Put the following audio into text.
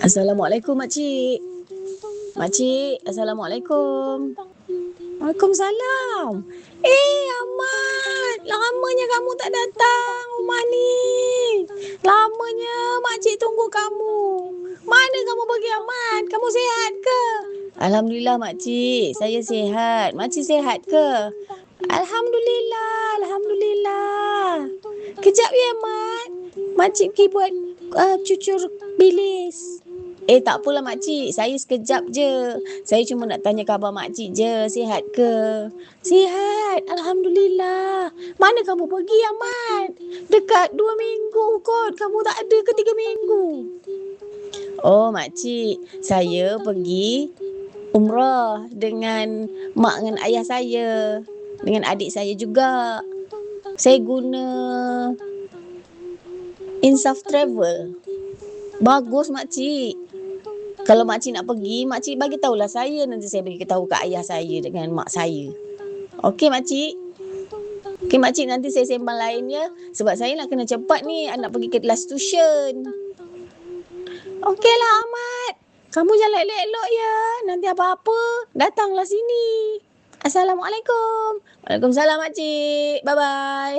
Assalamualaikum makcik. Makcik, Assalamualaikum. Waalaikumsalam. Ahmad, lamanya kamu tak datang rumah ni. Lamanya makcik tunggu kamu. Mana kamu pergi, Ahmad? Kamu sihat ke? Alhamdulillah makcik, saya sihat. Makcik sihat ke? Alhamdulillah, Alhamdulillah. Kejap ya, Mat. Makcik pergi buat cucur bilis. Tak apalah makcik, saya sekejap je. Saya cuma nak tanya khabar makcik je, sihat ke? Sihat, Alhamdulillah. Mana kamu pergi, Ahmad? Dekat 2 minggu kot, kamu tak ada ke 3 minggu? Oh makcik, saya pergi umrah dengan mak dengan ayah saya, dengan adik saya juga. Saya guna Insaf Travel. Bagus makcik. Kalau makcik nak pergi, makcik bagi tahulah saya, nanti saya bagi tahu kat ayah saya dengan mak saya. Okey makcik? Okey makcik, nanti saya sembang lain ya, sebab saya nak kena cepat ni, nak pergi ke kelas tuition. Okeylah Ahmad. Kamu jalan elok-elok ya. Nanti apa-apa, datanglah sini. Assalamualaikum. Waalaikumsalam makcik. Bye-bye.